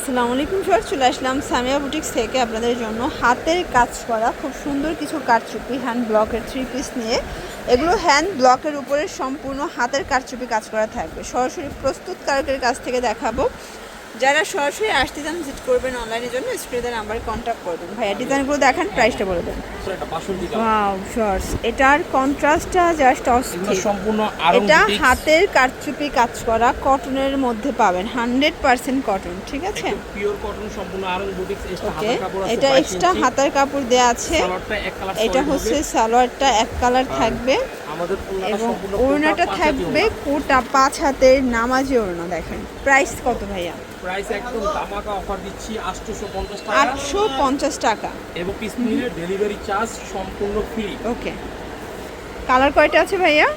আসসালামু আলাইকুম সবাই, চলে আসলাম সামিয়া বুটিক্স থেকে আপনাদের জন্য হাতের কাজ করা খুব সুন্দর কিছু কারচুপি হ্যান্ড ব্লকের 3 পিস নিয়ে। এগুলো হ্যান্ড ব্লকের উপরে সম্পূর্ণ হাতের কারচুপি কাজ করা থাকবে। সরাসরি প্রস্তুতকারকের কাছ থেকে দেখাবো। যারা সরাসরি আসতে চান ভিজিট করবেন অনলাইনের জন্য স্ক্রিনে নাম্বারে কন্ট্যাক্ট করবেন। ভাইয়া ডিজাইনগুলো দেখান, প্রাইসটা বলে দেন। ওয়াও শর্টস, এটার কন্ট্রাস্টটা জাস্ট অস্থির। সম্পূর্ণ এটা হাতের কারচুপি কাজ করা কটনের মধ্যে পাবেন, 100% কটন, ঠিক আছে? পিওর কটন সম্পূর্ণ আরং বুটিক্স এক্সট্রা হাতের কাপড় আছে। এটা এক্সট্রা হাতের কাপড় দেয়া আছে। এটা হচ্ছে সালোয়ারটা এক কালার থাকবে আমাদের এবং ওড়নাটা থাকবে কোটা 5 হাতের নামাজি ওড়না। দেখেন প্রাইস কত ভাইয়া? প্রাইস একদম ধামাকা অফার দিচ্ছি 850 টাকা। 850 টাকা এবং পিস নিলে ডেলিভারি চার্জ সম্পূর্ণ ফ্রি। ওকে, কালার কয়টা আছে ভাইয়া?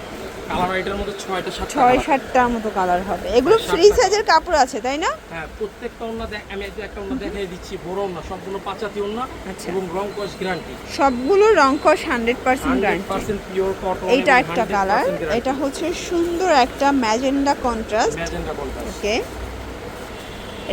কালার এটার মধ্যে 6-7টার মতো কালার হবে। এগুলো ফ্রি সাইজের কাপড় আছে তাই না? হ্যাঁ, প্রত্যেকটা ওন্না আমি একটা ওন্না দেখিয়ে দিচ্ছি, বড় ওন্না সম্পূর্ণ পাঁচাতি ওন্না এবং রং কস গ্যারান্টি। সবগুলো রং কস 100% গ্যারান্টি। 100% pure cotton. এইটা একটা কালার, এটা হচ্ছে সুন্দর একটা ম্যাজেন্ডা কন্ট্রাস্ট। ওকে,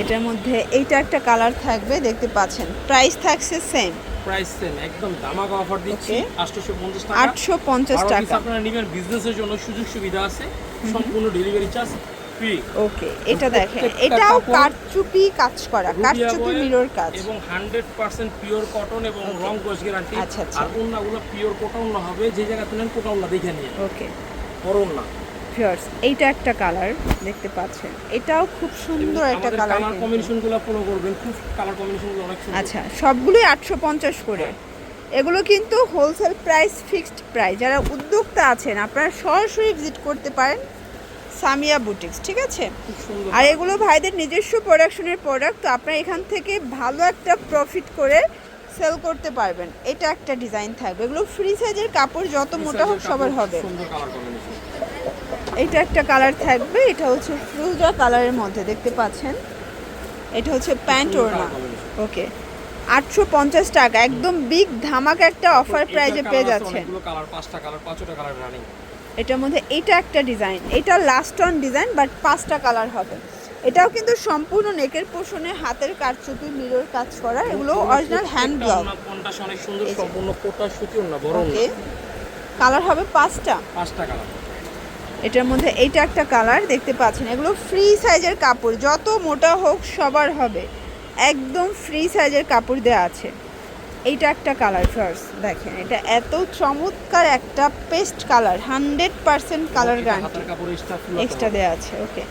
এটার মধ্যে এইটা একটা কালার থাকবে, দেখতে পাচ্ছেন। প্রাইস থাকছে সেম, প্রাইস সেম, একদম ধামাকা অফার দিচ্ছি 850 টাকা। 850 টাকা। আপনারা নেবেন, বিজনেসের জন্য সুযোগ সুবিধা আছে, সম্পূর্ণ ডেলিভারি চার্জ ফ্রি। ওকে, এটা দেখেন, এটাও কারচুপি কাজ করা, কারচুপি মিরর কাজ এবং 100% পিওর কটন এবং রং কস গ্যারান্টি। আচ্ছা আচ্ছা, আর ওন্নাগুলো পিওর কোটা ওন্না হবে, যে জায়গা থেকে কোটা ওন্না দেখে নিয়ে। ওকে বড় ওন্না। ভিউয়ার্স, এইটা একটা কালার দেখতে পাচ্ছেন, এটাও খুব সুন্দর একটা কালার। কালার কম্বিনেশনগুলো ফলো করবেন, খুব কালার কম্বিনেশনগুলো অনেক সুন্দর। আচ্ছা, সবগুলোই 850 করে। এগুলো কিন্তু হোলসেল প্রাইস, ফিক্সড প্রাইস। যারা উদ্যোক্তা আছেন আপনারা সরাসরি ভিজিট করতে পারেন সামিয়া বুটিক্স, ঠিক আছে? আর এগুলো ভাইদের নিজস্ব প্রোডাকশনের প্রোডাক্ট, তো আপনারা এখান থেকে ভালো একটা প্রফিট করে সেল করতে পারবেন। এটা একটা ডিজাইন থাকবে, এগুলো ফ্রি সাইজের কাপড়, যত মোটা হোক সবার হবে। এটা একটা কালার থাকবে, এটা হচ্ছে ফ্রুজা কালারের মধ্যে দেখতে পাচ্ছেন। এটা হচ্ছে প্যান্ট ওড়না। ওকে, 850 টাকা, একদম বিগ ধামাকা একটা অফার প্রাইজে পেয়ে যাচ্ছেন। এটার মধ্যে এটা একটা ডিজাইন, এটা লাস্ট অন ডিজাইন, বাট 5টা কালার হবে। এটাও কিন্তু সম্পূর্ণ নেকের পোর্শনে হাতের কারচুপি মিরর কাজ করা। এগুলো অরিজিনাল হ্যান্ড ব্লক। অনেক সুন্দর, সম্পূর্ণ কোটা সুতি ওন্না, বড় ওন্না। ওকে, কালার হবে 5টা কালার। এটার মধ্যে এইটা একটা কালার দেখতে পাচ্ছেন। এগুলো ফ্রি সাইজের কাপড়, যত মোটা হোক সবার হবে, একদম ফ্রি সাইজের কাপড় দেওয়া আছে। এইটা একটা কালার ফার্স্ট দেখেন, এটা এত চমৎকার একটা paste colour, 100% colour guarantee extra দেওয়া আছে। ওকে,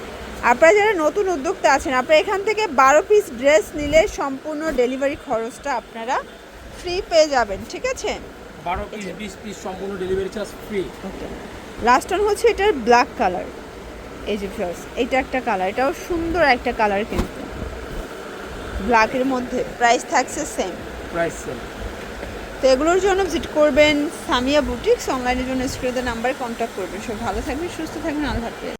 আপনারা যারা নতুন উদ্যোক্তা আছেন, আপনারা এখান থেকে 12 পিস ড্রেস নিলে সম্পূর্ণ ডেলিভারি খরচটা আপনারা ফ্রি পেয়ে যাবেন, ঠিক আছে? 12 পিস 20 পিস সম্পূর্ণ delivery charge free. Okay, last on হচ্ছে এটার ব্ল্যাক কালার। এই যে ফার্স্ট এইটা একটা কালার, এটাও সুন্দর একটা কালার, কিন্তু ব্ল্যাকের মধ্যে। প্রাইস থাকছে সেম, প্রাইস সেম। তো এগুলোর জন্য ভিজিট করবেন সামিয়া বুটিক্স, অনলাইনের জন্য স্ক্রিনে নাম্বারে কন্ট্যাক্ট করবেন। সব ভালো থাকবেন, সুস্থ থাকবেন, আল্লাহ হাফেজ।